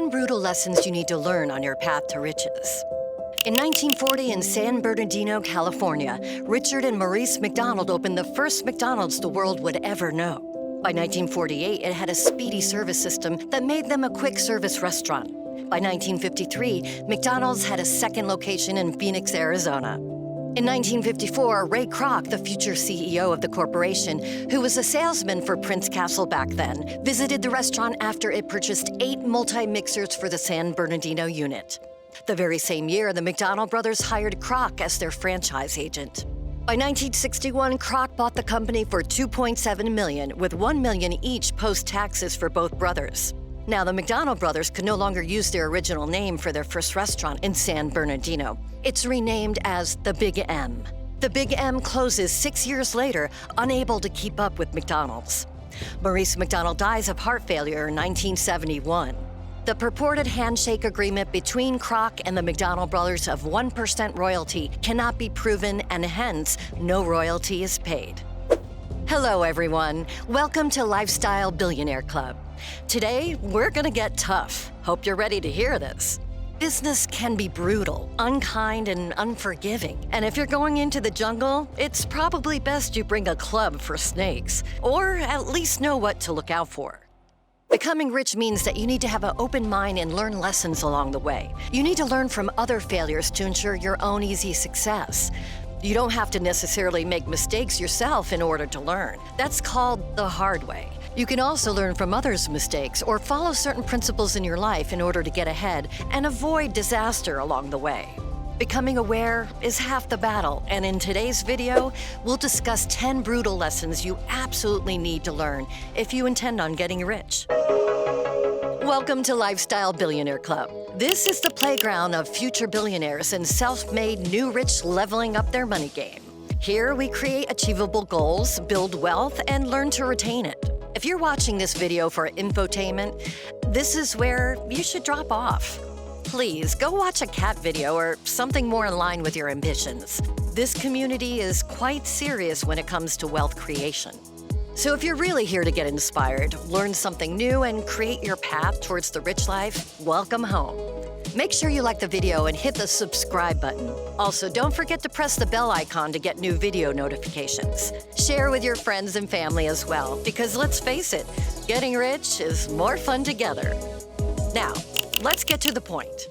10 brutal lessons you need to learn on your path to riches. In 1940 in San Bernardino, California, Richard and Maurice McDonald opened the first McDonald's the world would ever know. By 1948, it had a speedy service system that made them a quick service restaurant. By 1953, McDonald's had a second location in Phoenix, Arizona. In 1954, Ray Kroc, the future CEO of the corporation, who was a salesman for Prince Castle back then, visited the restaurant after it purchased 8 multi-mixers for the San Bernardino unit. The very same year, the McDonald brothers hired Kroc as their franchise agent. By 1961, Kroc bought the company for $2.7 million, with $1 million each post-taxes for both brothers. Now, the McDonald brothers could no longer use their original name for their first restaurant in San Bernardino. It's renamed as the Big M. The Big M closes 6 years later, unable to keep up with McDonald's. Maurice McDonald dies of heart failure in 1971. The purported handshake agreement between Kroc and the McDonald brothers of 1% royalty cannot be proven, and hence, no royalty is paid. Hello, everyone. Welcome to Lifestyle Billionaire Club. Today, we're gonna get tough. Hope you're ready to hear this. Business can be brutal, unkind, and unforgiving. And if you're going into the jungle, it's probably best you bring a club for snakes, or at least know what to look out for. Becoming rich means that you need to have an open mind and learn lessons along the way. You need to learn from other failures to ensure your own easy success. You don't have to necessarily make mistakes yourself in order to learn. That's called the hard way. You can also learn from others' mistakes or follow certain principles in your life in order to get ahead and avoid disaster along the way. Becoming aware is half the battle, and in today's video, we'll discuss 10 brutal lessons you absolutely need to learn if you intend on getting rich. Welcome to Lifestyle Billionaire Club. This is the playground of future billionaires and self-made new rich leveling up their money game. Here, we create achievable goals, build wealth, and learn to retain it. If you're watching this video for infotainment, this is where you should drop off. Please go watch a cat video or something more in line with your ambitions. This community is quite serious when it comes to wealth creation. So if you're really here to get inspired, learn something new, and create your path towards the rich life, welcome home. Make sure you like the video and hit the subscribe button. Also, don't forget to press the bell icon to get new video notifications. Share with your friends and family as well, because let's face it, getting rich is more fun together. Now, let's get to the point.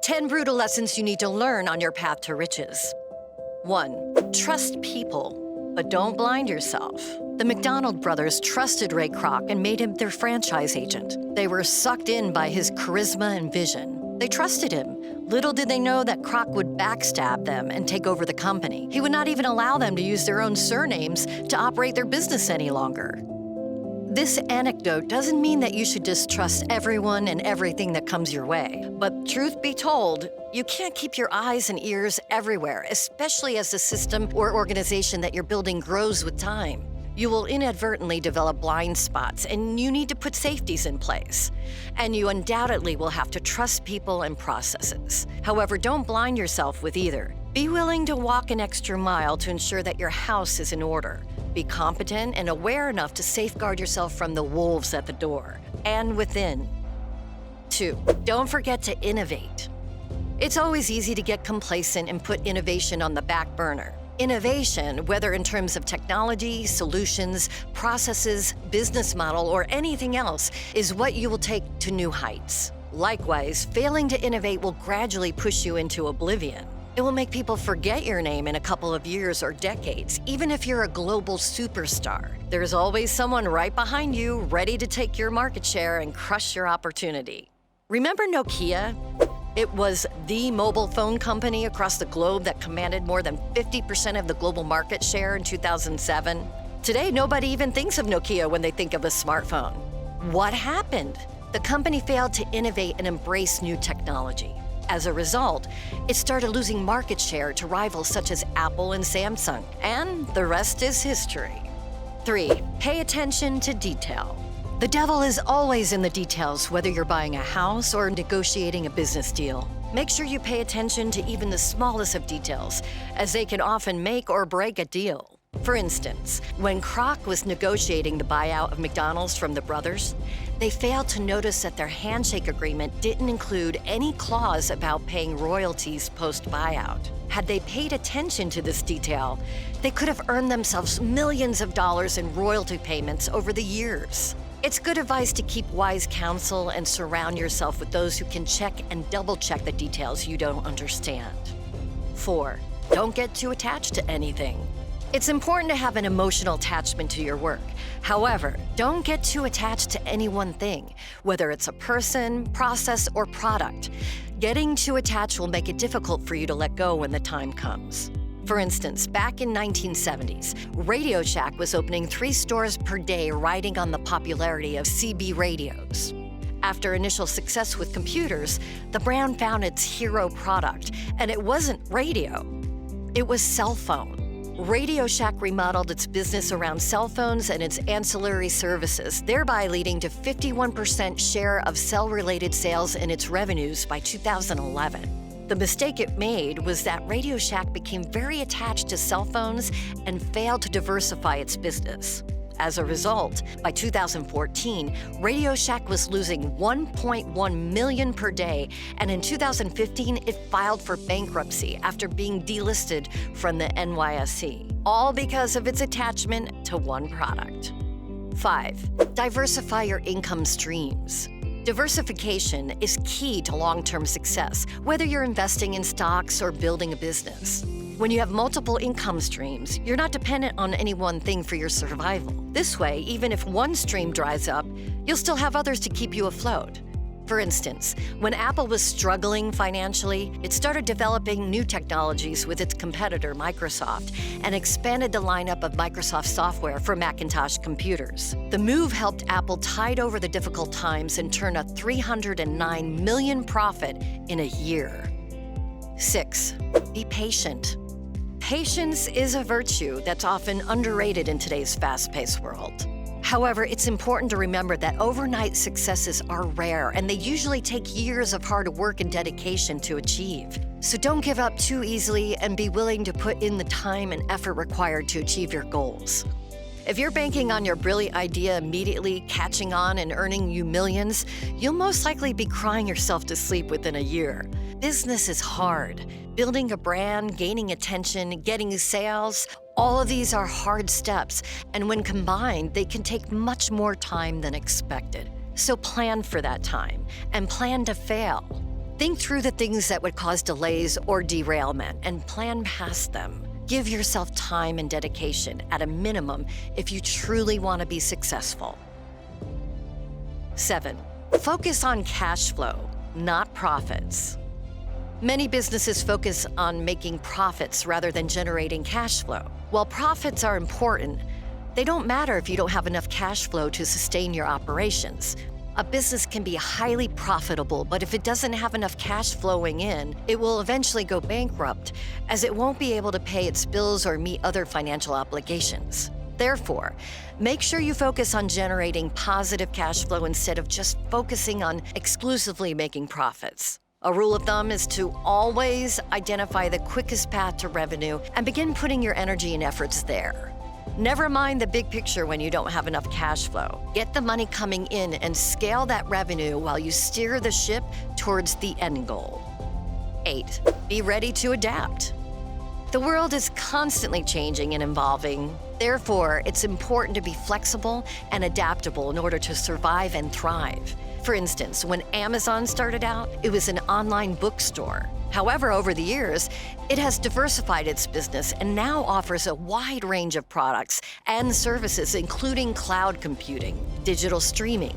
10 brutal lessons you need to learn on your path to riches. 1. Trust people, but don't blind yourself. The McDonald brothers trusted Ray Kroc and made him their franchise agent. They were sucked in by his charisma and vision. They trusted him. Little did they know that Kroc would backstab them and take over the company. He would not even allow them to use their own surnames to operate their business any longer. This anecdote doesn't mean that you should distrust everyone and everything that comes your way. But truth be told, you can't keep your eyes and ears everywhere, especially as the system or organization that you're building grows with time. You will inadvertently develop blind spots, and you need to put safeties in place. And you undoubtedly will have to trust people and processes. However, don't blind yourself with either. Be willing to walk an extra mile to ensure that your house is in order. Be competent and aware enough to safeguard yourself from the wolves at the door and within. 2. Don't forget to innovate. It's always easy to get complacent and put innovation on the back burner. Innovation, whether in terms of technology, solutions, processes, business model, or anything else, is what you will take to new heights. Likewise, failing to innovate will gradually push you into oblivion. It will make people forget your name in a couple of years or decades, even if you're a global superstar. There's always someone right behind you, ready to take your market share and crush your opportunity. Remember Nokia? It was the mobile phone company across the globe that commanded more than 50% of the global market share in 2007. Today, nobody even thinks of Nokia when they think of a smartphone. What happened? The company failed to innovate and embrace new technology. As a result, it started losing market share to rivals such as Apple and Samsung, and the rest is history. 3. Pay attention to detail. The devil is always in the details, whether you're buying a house or negotiating a business deal. Make sure you pay attention to even the smallest of details, as they can often make or break a deal. For instance, when Kroc was negotiating the buyout of McDonald's from the brothers, they failed to notice that their handshake agreement didn't include any clause about paying royalties post-buyout. Had they paid attention to this detail, they could have earned themselves millions of dollars in royalty payments over the years. It's good advice to keep wise counsel and surround yourself with those who can check and double-check the details you don't understand. 4. Don't get too attached to anything. It's important to have an emotional attachment to your work. However, don't get too attached to any one thing, whether it's a person, process, or product. Getting too attached will make it difficult for you to let go when the time comes. For instance, back in 1970s, Radio Shack was opening 3 stores per day, riding on the popularity of CB radios. After initial success with computers, the brand found its hero product, and it wasn't radio. It was cell phone. Radio Shack remodeled its business around cell phones and its ancillary services, thereby leading to 51% share of cell-related sales in its revenues by 2011. The mistake it made was that Radio Shack became very attached to cell phones and failed to diversify its business. As a result, by 2014, Radio Shack was losing $1.1 million per day, and in 2015, it filed for bankruptcy after being delisted from the NYSE, all because of its attachment to one product. 5. Diversify your income streams. Diversification is key to long-term success, whether you're investing in stocks or building a business. When you have multiple income streams, you're not dependent on any one thing for your survival. This way, even if one stream dries up, you'll still have others to keep you afloat. For instance, when Apple was struggling financially, it started developing new technologies with its competitor Microsoft and expanded the lineup of Microsoft software for Macintosh computers. The move helped Apple tide over the difficult times and turn a $309 million profit in a year. 6. Be patient. Patience is a virtue that's often underrated in today's fast-paced world. However, it's important to remember that overnight successes are rare, and they usually take years of hard work and dedication to achieve. So don't give up too easily and be willing to put in the time and effort required to achieve your goals. If you're banking on your brilliant idea immediately catching on and earning you millions, you'll most likely be crying yourself to sleep within a year. Business is hard. Building a brand, gaining attention, getting sales, all of these are hard steps, and when combined, they can take much more time than expected. So plan for that time, and plan to fail. Think through the things that would cause delays or derailment, and plan past them. Give yourself time and dedication at a minimum if you truly want to be successful. 7. Focus on cash flow, not profits. Many businesses focus on making profits rather than generating cash flow. While profits are important, they don't matter if you don't have enough cash flow to sustain your operations. A business can be highly profitable, but if it doesn't have enough cash flowing in, it will eventually go bankrupt, as it won't be able to pay its bills or meet other financial obligations. Therefore, make sure you focus on generating positive cash flow instead of just focusing on exclusively making profits. A rule of thumb is to always identify the quickest path to revenue and begin putting your energy and efforts there. Never mind the big picture when you don't have enough cash flow. Get the money coming in and scale that revenue while you steer the ship towards the end goal. 8. Be ready to adapt. The world is constantly changing and evolving. Therefore, it's important to be flexible and adaptable in order to survive and thrive. For instance, when Amazon started out, it was an online bookstore. However, over the years, it has diversified its business and now offers a wide range of products and services, including cloud computing, digital streaming,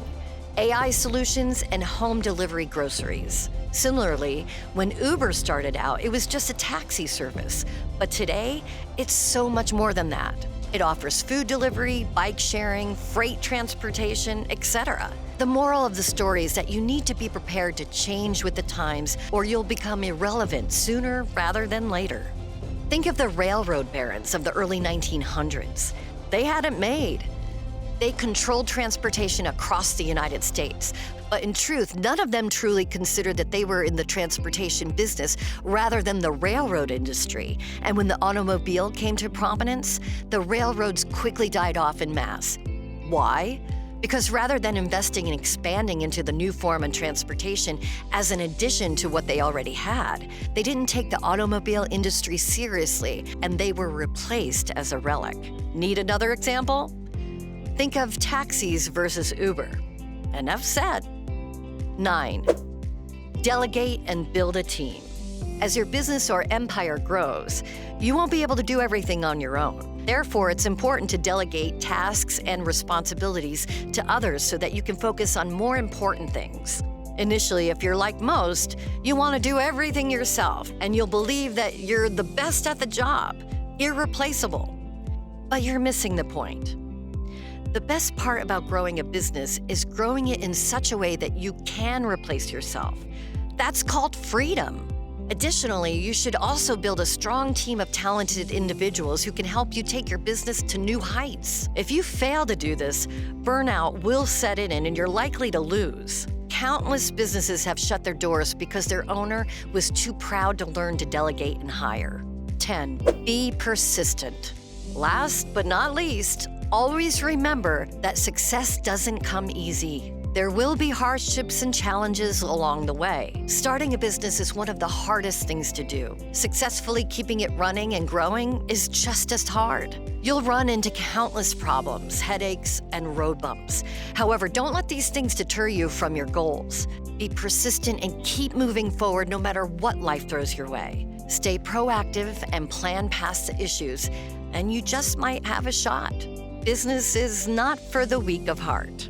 AI solutions, and home delivery groceries. Similarly, when Uber started out, it was just a taxi service. But today, it's so much more than that. It offers food delivery, bike sharing, freight transportation, etc. The moral of the story is that you need to be prepared to change with the times, or you'll become irrelevant sooner rather than later. Think of the railroad barons of the early 1900s. They had it made. They controlled transportation across the United States, But in truth, none of them truly considered that they were in the transportation business rather than the railroad industry. And when the automobile came to prominence, the railroads quickly died off en masse. Why? Because rather than investing and expanding into the new form of transportation as an addition to what they already had, they didn't take the automobile industry seriously, and they were replaced as a relic. Need another example? Think of taxis versus Uber. Enough said. 9. Delegate and build a team. As your business or empire grows, you won't be able to do everything on your own. Therefore, it's important to delegate tasks and responsibilities to others so that you can focus on more important things. Initially, if you're like most, you want to do everything yourself, and you'll believe that you're the best at the job, irreplaceable. But you're missing the point. The best part about growing a business is growing it in such a way that you can replace yourself. That's called freedom. Additionally, you should also build a strong team of talented individuals who can help you take your business to new heights. If you fail to do this, burnout will set in and you're likely to lose. Countless businesses have shut their doors because their owner was too proud to learn to delegate and hire. 10. Be persistent. Last but not least, always remember that success doesn't come easy. There will be hardships and challenges along the way. Starting a business is one of the hardest things to do. Successfully keeping it running and growing is just as hard. You'll run into countless problems, headaches, and road bumps. However, don't let these things deter you from your goals. Be persistent and keep moving forward no matter what life throws your way. Stay proactive and plan past the issues, and you just might have a shot. Business is not for the weak of heart.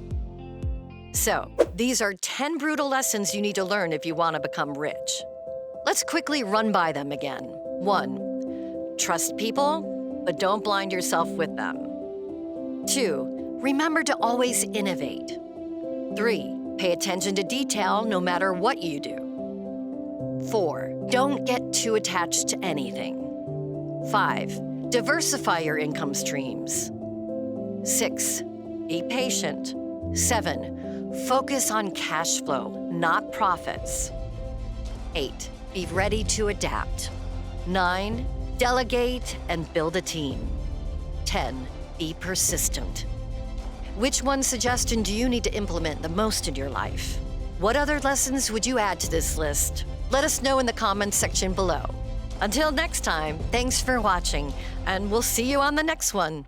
So, these are 10 brutal lessons you need to learn if you want to become rich. Let's quickly run by them again. 1. Trust people, but don't blind yourself with them. 2. Remember to always innovate. 3. Pay attention to detail no matter what you do. 4. Don't get too attached to anything. 5. Diversify your income streams. 6. Be patient. 7. Focus on cash flow, not profits. 8. Be ready to adapt. 9. Delegate and build a team. 10. Be persistent. Which one suggestion do you need to implement the most in your life? What other lessons would you add to this list? Let us know in the comments section below. Until next time, thanks for watching, and we'll see you on the next one.